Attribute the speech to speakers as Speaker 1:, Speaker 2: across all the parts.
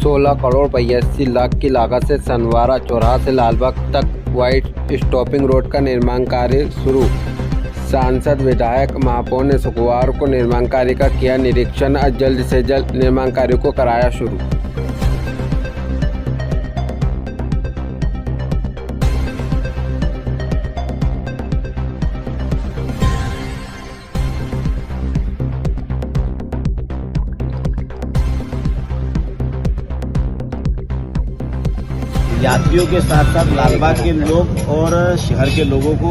Speaker 1: 16 करोड़ 82 लाख की लागत से सनवारा चौराहा से लालबाग तक वाइट स्टॉपिंग रोड का निर्माण कार्य शुरू। सांसद विधायक महापौर ने शुक्रवार को निर्माण कार्य का किया निरीक्षण और जल्द से जल्द निर्माण कार्य को कराया शुरू।
Speaker 2: यात्रियों के साथ साथ लालबाग के लोग और शहर के लोगों को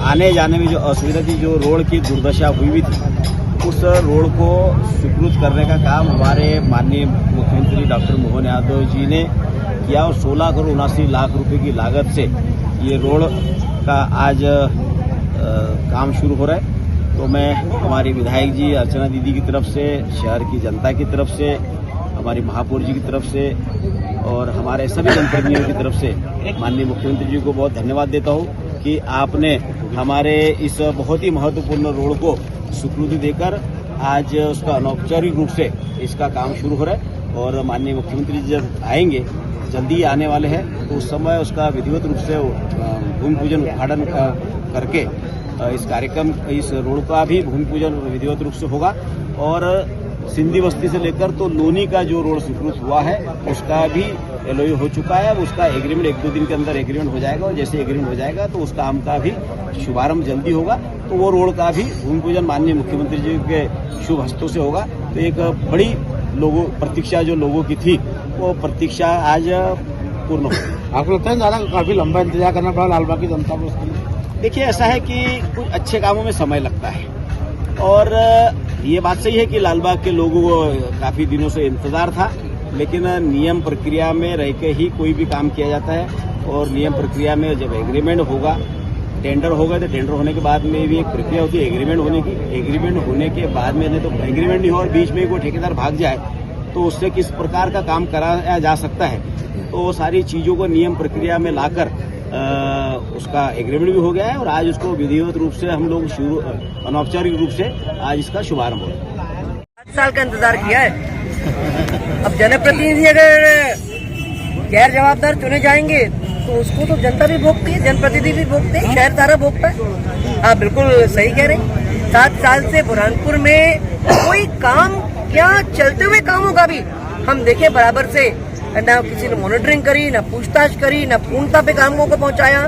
Speaker 2: आने जाने में जो असुविधा थी, जो रोड की दुर्दशा हुई थी, उस रोड को सुकृत करने का काम हमारे माननीय मुख्यमंत्री डॉक्टर मोहन यादव जी ने किया और 16 करोड़ 79 लाख रुपए की लागत से ये रोड का आज काम शुरू हो रहा है। तो मैं हमारी विधायक जी अर्चना दीदी की तरफ से, शहर की जनता की तरफ से, हमारी महापौर जी की तरफ से और हमारे सभी जनप्रतिनिधियों की तरफ से माननीय मुख्यमंत्री जी को बहुत धन्यवाद देता हूं कि आपने हमारे इस बहुत ही महत्वपूर्ण रोड को स्वीकृति देकर आज उसका अनौपचारिक रूप से इसका काम शुरू हो रहा है। और माननीय मुख्यमंत्री जी जब आएंगे, जल्दी आने वाले हैं, तो उस समय उसका विधिवत रूप से भूमि पूजन उद्घाटन करके इस कार्यक्रम, इस रोड का भी भूमि पूजन विधिवत रूप से होगा। और सिंधी बस्ती से लेकर तो लोनी का जो रोड स्वीकृत हुआ है उसका भी एलओयू हो चुका है। उसका एग्रीमेंट 1-2 दिन के अंदर एग्रीमेंट हो जाएगा और जैसे एग्रीमेंट हो जाएगा तो उस काम का भी शुभारंभ जल्दी होगा। तो वो रोड का भी भूमि पूजन माननीय मुख्यमंत्री जी के शुभ हस्तों से होगा। तो एक बड़ी प्रतीक्षा जो लोगों की थी, वो प्रतीक्षा आज पूर्ण हो गई।
Speaker 3: आपको लगता है ज़्यादा काफी लंबा इंतजार करना पड़ा लालबाग की जनता को उसके लिए?
Speaker 2: देखिए, ऐसा है कि कुछ अच्छे कामों में समय लगता है और ये बात सही है कि लालबाग के लोगों को काफी दिनों से इंतजार था, लेकिन नियम प्रक्रिया में रह के ही कोई भी काम किया जाता है। और नियम प्रक्रिया में जब एग्रीमेंट होगा, टेंडर होगा, तो टेंडर होने के बाद में भी एक प्रक्रिया होती है एग्रीमेंट होने की। एग्रीमेंट होने के बाद में नहीं तो एग्रीमेंट नहीं हो और बीच में कोई ठेकेदार भाग जाए तो उससे किस प्रकार का काम कराया जा सकता है। तो सारी चीजों को नियम प्रक्रिया में लाकर उसका एग्रीमेंट भी हो गया है और आज उसको विधिवत रूप से हम लोग अनौपचारिक रूप से आज इसका शुभारंभ हो रहा है।
Speaker 4: 7 साल का इंतजार किया है। अब जनप्रतिनिधि अगर गैर जवाबदार चुने जाएंगे तो उसको तो जनता भी भोगती है, जनप्रतिनिधि भी भोगते हैं, शहर सारा भोगता है। आप बिल्कुल सही कह रहे हैं। 7 साल से बुरहानपुर में कोई काम, क्या चलते हुए कामों का भी हम देखे बराबर से ना किसी ने मॉनिटरिंग करी, ना पूछताछ करी, ना पूर्णता पे कामों को पहुंचाया।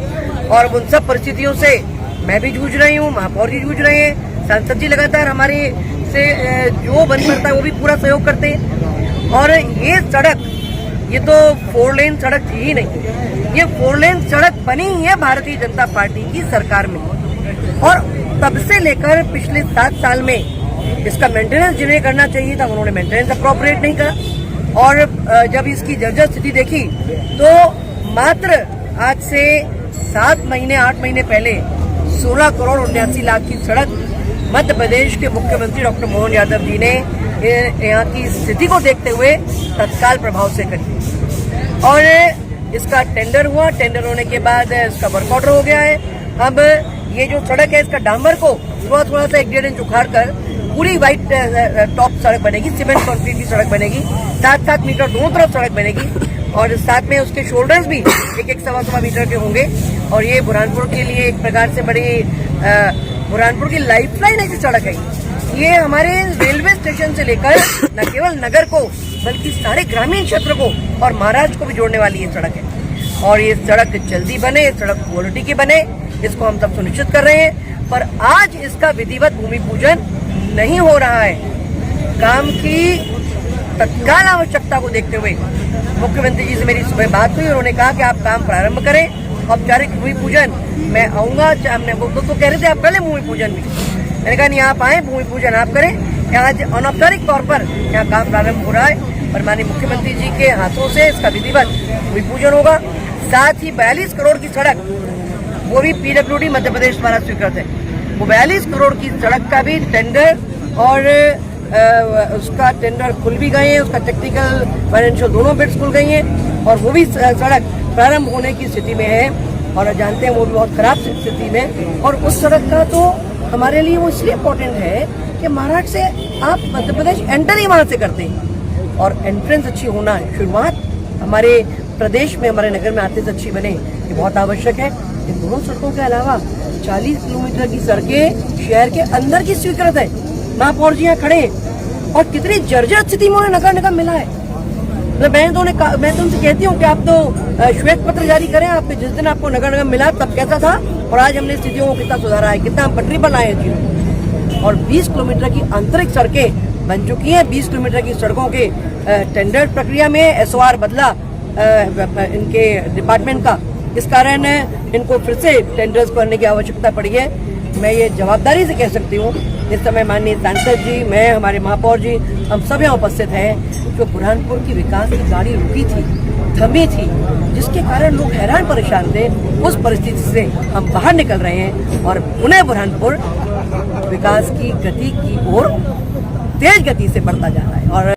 Speaker 4: और उन सब परिस्थितियों से मैं भी जूझ रही हूँ, महापौर जी जूझ रहे हैं, सांसद जी लगातार हमारे से जो बन पड़ता है वो भी पूरा सहयोग करते हैं। और ये सड़क, ये तो 4 लेन सड़क थी ही नहीं, ये 4 लेन सड़क बनी ही है भारतीय जनता पार्टी की सरकार में। और तब से लेकर पिछले 7 साल में इसका मेंटेनेंस जिन्हें करना चाहिए था, उन्होंने मेंटेनेंस अप्रोप्रिएट नहीं करा। और जब इसकी जर्जर स्थिति देखी तो मात्र आज से 7 महीने 8 महीने पहले 16 करोड़ 79 लाख की सड़क मध्य प्रदेश के मुख्यमंत्री डॉक्टर मोहन यादव जी ने यहाँ की स्थिति को देखते हुए तत्काल प्रभाव से करी और इसका टेंडर हुआ। टेंडर होने के बाद इसका वर्क ऑर्डर हो गया है। अब ये जो सड़क है, इसका डांबर को थोड़ा सा 1-1.5 इंच उखाड़ कर पूरी व्हाइट टॉप सड़क बनेगी, सीमेंट कंक्रीट की सड़क बनेगी, 7-7 मीटर दोनों तरफ सड़क बनेगी और साथ में उसके शोल्डर्स भी 1-1 सवा मीटर के होंगे। और ये बुरहानपुर के लिए एक प्रकार से बड़ी बुरहानपुर की लाइफलाइन ऐसी सड़क है। ये हमारे रेलवे स्टेशन से लेकर न केवल नगर को बल्कि सारे ग्रामीण क्षेत्र को और महाराष्ट्र को भी जोड़ने वाली ये सड़क है। और ये सड़क जल्दी बने, ये सड़क क्वालिटी की बने, इसको हम सब सुनिश्चित कर रहे हैं। पर आज इसका विधिवत भूमि पूजन नहीं हो रहा है। काम की तत्काल आवश्यकता को देखते हुए मुख्यमंत्री जी से मेरी सुबह बात हुई, उन्होंने कहा कि आप काम प्रारंभ करें, औपचारिक भूमि पूजन मैं आऊंगा। हमने वो तो कह रहे थे आप कर लें भूमि पूजन भी, मैंने कहा नहीं, आप आए, भूमि पूजन आप करें। आज अनौपचारिक तौर पर यहाँ काम प्रारंभ हो रहा है और माननीय मुख्यमंत्री जी के हाथों से इसका विधिवत भूमि पूजन होगा। साथ ही 42 करोड़ की सड़क, वो भी पीडब्ल्यूडी मध्य प्रदेश द्वारा स्वीकृत है, वो 42 करोड़ की सड़क का भी टेंडर और उसका टेंडर खुल भी गए हैं, उसका टेक्निकल फाइनेंशियल दोनों बिड्स खुल गई हैं और वो भी सड़क प्रारंभ होने की स्थिति में है। और जानते हैं वो भी बहुत खराब स्थिति में। और उस सड़क का तो हमारे लिए वो इसलिए इम्पोर्टेंट है कि महाराष्ट्र से आप मध्य प्रदेश एंटर ही वहां से करते हैं और एंट्रेंस अच्छी होना, शुरुआत हमारे प्रदेश में, हमारे नगर में आते से अच्छी बने, ये बहुत आवश्यक है। इन दोनों सड़कों के अलावा 40 किलोमीटर की सड़कें शहर के अंदर की स्वीकृत है। महापौर जी यहाँ खड़े हैं और कितनी जर्जर स्थिति में उन्हें नगर निगम मिला है। मैं तो उनसे कहती हूँ कि आप तो श्वेत पत्र जारी करें, आपके जिस दिन आपको नगर निगम मिला तब कैसा था और आज हमने स्थितियों को कितना सुधारा है, कितना हम पटरी पर लाए हैं जी। और 20 किलोमीटर की आंतरिक सड़कें बन चुकी हैं। 20 किलोमीटर की सड़कों के टेंडर प्रक्रिया में SOR बदला इनके डिपार्टमेंट का, इस कारण इनको फिर से टेंडर्स करने की आवश्यकता पड़ी है। मैं ये जवाबदारी से कह सकती हूँ, इस समय माननीय सांसद जी, मैं, हमारे महापौर जी, हम सब यहाँ उपस्थित हैं। जो बुरहानपुर की विकास की गाड़ी रुकी थी, थमी थी, जिसके कारण लोग हैरान परेशान थे, उस परिस्थिति से हम बाहर निकल रहे हैं और पुनः बुरहानपुर विकास की गति की ओर तेज गति से बढ़ता जा रहा है। और